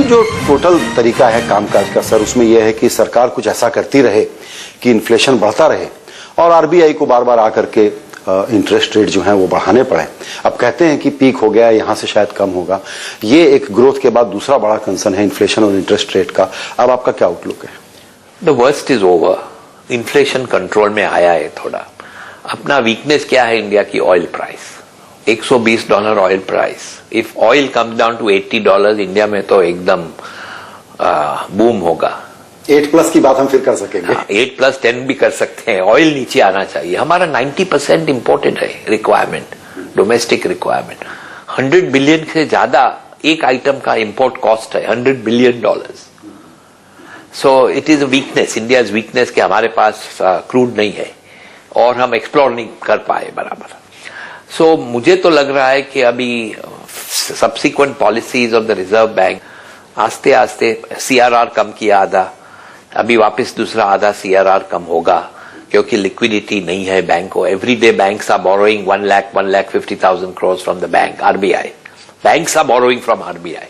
जो टोटल तरीका है कामकाज का सर, उसमें यह है कि सरकार कुछ ऐसा करती रहे कि इन्फ्लेशन बढ़ता रहे और आरबीआई को बार बार आकर के इंटरेस्ट रेट जो है वो बढ़ाने पड़े। अब कहते हैं कि पीक हो गया, यहां से शायद कम होगा। ये एक ग्रोथ के बाद दूसरा बड़ा कंसर्न है इन्फ्लेशन और इंटरेस्ट रेट का। अब आपका क्या आउटलुक है? The worst is over, inflation control में आया है थोड़ा। अपना वीकनेस क्या है इंडिया की? Oil price, $120 oil price. If oil comes down to $80 India में तो एकदम बूम होगा। 8+ की बात हम फिर कर सकेंगे। 8+10 भी कर सकते हैं। ऑयल नीचे आना चाहिए। हमारा 90% इम्पोर्टेड है रिक्वायरमेंट, डोमेस्टिक रिक्वायरमेंट। $100 बिलियन से ज्यादा एक आइटम का इंपोर्ट कॉस्ट है, $100 billion. So it is a weakness, India's weakness कि हमारे पास क्रूड नहीं है और हम एक्सप्लोर नहीं कर पाए बराबर। सो मुझे तो लग रहा है कि अभी subsequent policies of the reserve bank आस्ते आस्ते सीआरआर कम किया आधा, अभी वापस दूसरा आधा सीआरआर कम होगा क्योंकि लिक्विडिटी नहीं है बैंक को। Everyday banks are borrowing 1,50,000 crores from the bank, RBI. Banks are borrowing from RBI,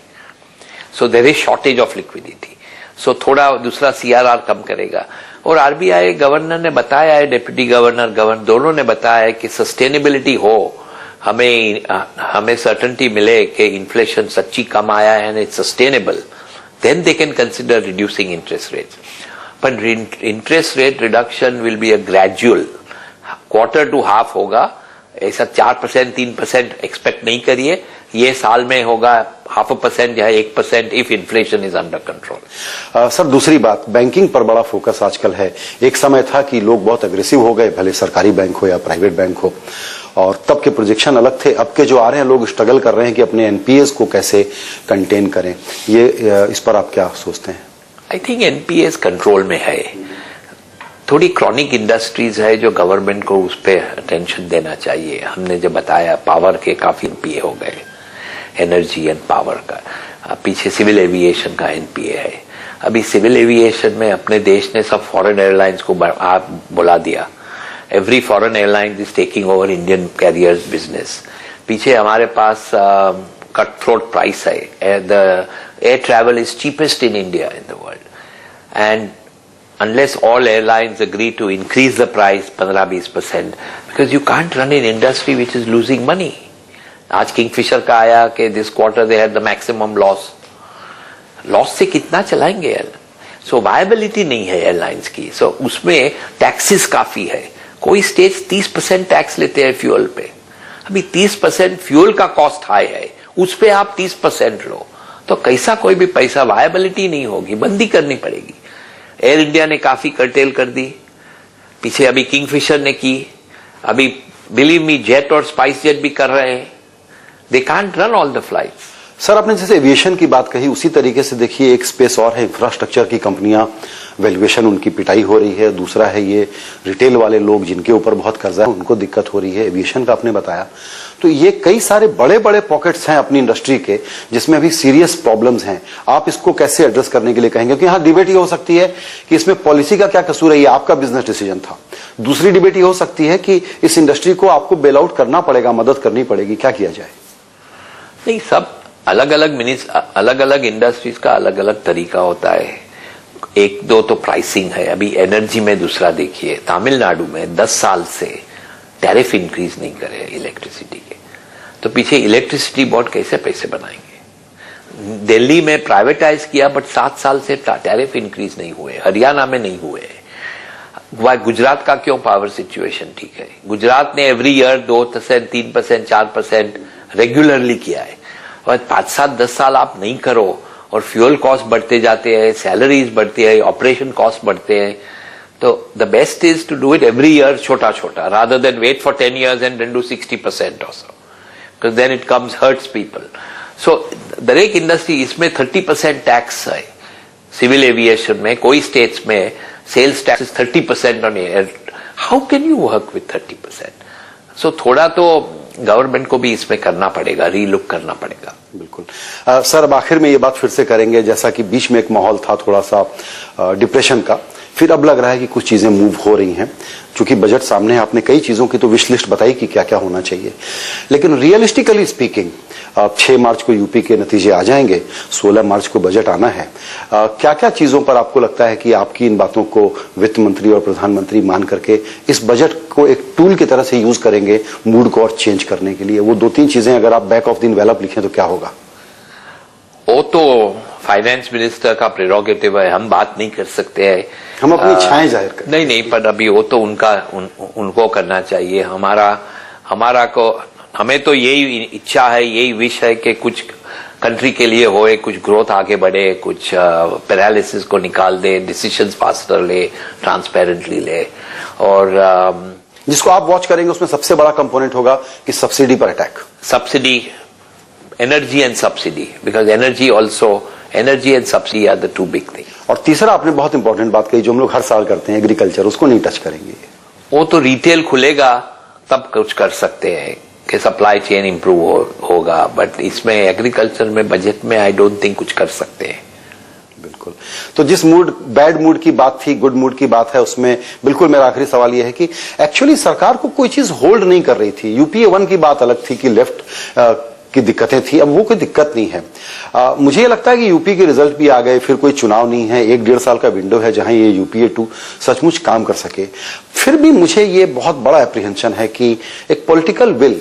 so there is shortage of liquidity. So थोड़ा दूसरा सीआरआर कम करेगा। और आरबीआई गवर्नर ने बताया है, डेप्यूटी गवर्नर दोनों ने बताया है कि सस्टेनेबिलिटी हो, हमें सर्टेनिटी मिले कि इन्फ्लेशन सच्ची कम आया है and it's sustainable, then they can consider reducing interest rates. But interest rate reduction will be a gradual, quarter to half होगा। ऐसा 4% 3% एक्सपेक्ट नहीं करिए। ये साल में होगा 0.5% या 1% if inflation is under control। Sir दूसरी बात, बैंकिंग पर बड़ा फोकस आजकल है। एक समय था कि लोग बहुत अग्रेसिव हो गए, भले सरकारी बैंक हो या प्राइवेट बैंक हो, और तब के प्रोजेक्शन अलग थे। अब के जो आ रहे हैं लोग स्ट्रगल कर रहे हैं कि अपने एनपीएस को कैसे कंटेन करें। ये इस पर आप क्या सोचते हैं? आई थिंक एनपीएस कंट्रोल में है। थोड़ी क्रॉनिक इंडस्ट्रीज है जो गवर्नमेंट को उस पर अटेंशन देना चाहिए। हमने जो बताया पावर के काफी एनपीए हो गए, एनर्जी एंड पावर का। पीछे सिविल एविएशन का एनपीए है। अभी सिविल एविएशन में अपने देश ने सब फॉरेन एयरलाइंस को बुला दिया। Every foreign airline is taking over Indian carriers business. पीछे हमारे पास कट थ्रोट प्राइस है। The air travel is cheapest in India in the world and unless all airlines agree to increase the price 15-20%, because you can't run an industry which is losing money. आज Kingfisher का आया कि this quarter they had the maximum loss से कितना चलाएंगे यार? सो viability नहीं है एयरलाइंस की। सो उसमें टैक्सेस काफी है। कोई स्टेट्स 30% टैक्स लेते हैं फ्यूल पे। अभी 30% फ्यूल का कॉस्ट हाई है, उस पे आप 30% लो तो कैसा कोई भी पैसा, वायबिलिटी नहीं होगी, बंदी करनी पड़ेगी। एयर इंडिया ने काफी कर्टेल कर दी, पीछे अभी किंगफिशर ने की, अभी बिलीव मी जेट और स्पाइस जेट भी कर रहे हैं। They can't run all the flights. Sir आपने जैसे एविएशन की बात कही, उसी तरीके से देखिए एक स्पेस और है, इंफ्रास्ट्रक्चर की कंपनियां, वैल्यूएशन उनकी पिटाई हो रही है। दूसरा है ये रिटेल वाले लोग जिनके ऊपर बहुत कर्जा है, उनको दिक्कत हो रही है। एविएशन का आपने बताया, तो ये कई सारे बड़े बड़े पॉकेट्स हैं अपनी इंडस्ट्री के जिसमें अभी सीरियस प्रॉब्लम्स हैं। आप इसको कैसे एड्रेस करने के लिए कहेंगे? क्योंकि यहाँ डिबेट ये हो सकती है कि इसमें पॉलिसी का क्या कसूर है, ये आपका बिजनेस डिसीजन था। दूसरी डिबेट ये हो सकती है कि इस इंडस्ट्री को आपको बेल आउट करना पड़ेगा, मदद करनी पड़ेगी, क्या किया जाए? नहीं, सब अलग अलग इंडस्ट्रीज का अलग अलग तरीका होता है। एक दो तो प्राइसिंग है। अभी एनर्जी में दूसरा देखिए, तमिलनाडु में 10 साल से टैरिफ इंक्रीज नहीं करे इलेक्ट्रिसिटी के, तो पीछे इलेक्ट्रिसिटी बोर्ड कैसे पैसे बनाएंगे? दिल्ली में प्राइवेटाइज किया बट 7 साल से टैरिफ इंक्रीज नहीं हुए, हरियाणा में नहीं हुए। गुजरात का क्यों पावर सिचुएशन ठीक है? गुजरात ने एवरी ईयर 2%, 3%, 4% रेगुलरली किया है। और 5, 7, 10 साल आप नहीं करो और फ्यूल कॉस्ट बढ़ते जाते हैं, सैलरीज बढ़ती है, ऑपरेशन कॉस्ट बढ़ते हैं, तो the best is to do it every year छोटा छोटा, rather than wait for 10 years and then do 60% also, because then it comes hurts people. So दरेक इंडस्ट्री इसमें 30% टैक्स है। सिविल एविएशन में कोई स्टेट्स में sales tax 30% on air. How can you work with 30%? सो थोड़ा तो गवर्नमेंट को भी इसमें करना पड़ेगा, रीलुक करना पड़ेगा। बिल्कुल। सर अब आखिर में ये बात फिर से करेंगे, जैसा कि बीच में एक माहौल था थोड़ा सा डिप्रेशन का, फिर अब लग रहा है कि कुछ चीजें मूव हो रही हैं। चूंकि बजट सामने है, आपने कई चीजों की तो विश लिस्ट बताई कि क्या क्या होना चाहिए, लेकिन रियलिस्टिकली स्पीकिंग 6 मार्च को यूपी के नतीजे आ जाएंगे, 16 मार्च को बजट आना है। क्या क्या चीजों पर आपको लगता है कि आपकी इन बातों को वित्त मंत्री और प्रधानमंत्री मान करके इस बजट को एक टूल की तरह से यूज करेंगे मूड को और चेंज करने के लिए? वो 2-3 चीजें अगर आप बैक ऑफ द एनवेलप लिखें तो क्या होगा? वो तो फाइनेंस मिनिस्टर का प्रेरोगेटिव है, हम बात नहीं कर सकते हैं। हम अपनी इच्छाएं जाहिर करें। नहीं, पर अभी वो तो उनको करना चाहिए। हमें तो यही इच्छा है, यही विश है कि कुछ कंट्री के लिए होए, कुछ ग्रोथ आगे बढ़े, कुछ पैरालिसिस को निकाल दे, डिसीजंस फास्टर ले, ट्रांसपेरेंटली ले। और जिसको आप वॉच करेंगे उसमें सबसे बड़ा कंपोनेंट होगा कि सब्सिडी पर attack, subsidy, energy and subsidy, because energy and subsidy are the 2 big thing. और तीसरा आपने बहुत इंपॉर्टेंट बात कही जो हम लोग हर साल करते हैं, एग्रीकल्चर, उसको नहीं टच करेंगे। वो तो रिटेल खुलेगा तब कुछ कर सकते हैं कि सप्लाई चेन इंप्रूव होगा, बट इसमें एग्रीकल्चर में बजट में आई डोंट थिंक कुछ कर सकते हैं। बिल्कुल। तो जिस बैड मूड की बात थी, गुड मूड की बात है, उसमें बिल्कुल मेरा आखिरी सवाल यह है कि एक्चुअली सरकार को कोई चीज होल्ड नहीं कर रही थी। यूपीए 1 की बात अलग थी कि लेफ्ट की दिक्कतें थी, अब वो कोई दिक्कत नहीं है। मुझे ये लगता है कि यूपी के रिजल्ट भी आ गए, फिर कोई चुनाव नहीं है, 1-1.5 साल का विंडो है जहां ये यूपीए 2 सचमुच काम कर सके। फिर भी मुझे ये बहुत बड़ा एप्रीहेंशन है कि एक पॉलिटिकल विल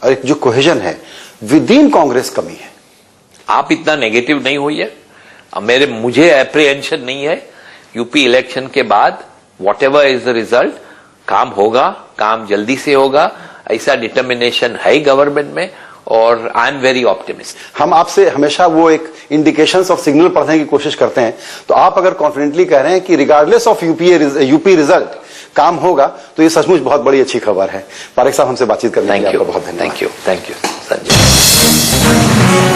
और एक जो कोहेजन है विद इन कांग्रेस कमी है। आप इतना नेगेटिव नहीं होइए, मुझे एप्रीहेंशन नहीं है। यूपी इलेक्शन के बाद व्हाटएवर इज द रिजल्ट, काम होगा, काम जल्दी से होगा, ऐसा डिटर्मिनेशन है गवर्नमेंट में, और आई एम वेरी ऑप्टिमिस्टिक। हम आपसे हमेशा वो एक इंडिकेशंस और सिग्नल पढ़ने की कोशिश करते हैं, तो आप अगर कॉन्फिडेंटली कह रहे हैं कि रिगार्डलेस ऑफ यूपी रिजल्ट काम होगा, तो ये सचमुच बहुत बड़ी अच्छी खबर है। पारेख साहब, हमसे बातचीत करने के लिए आपका बहुत धन्यवाद। Thank you Sanjay.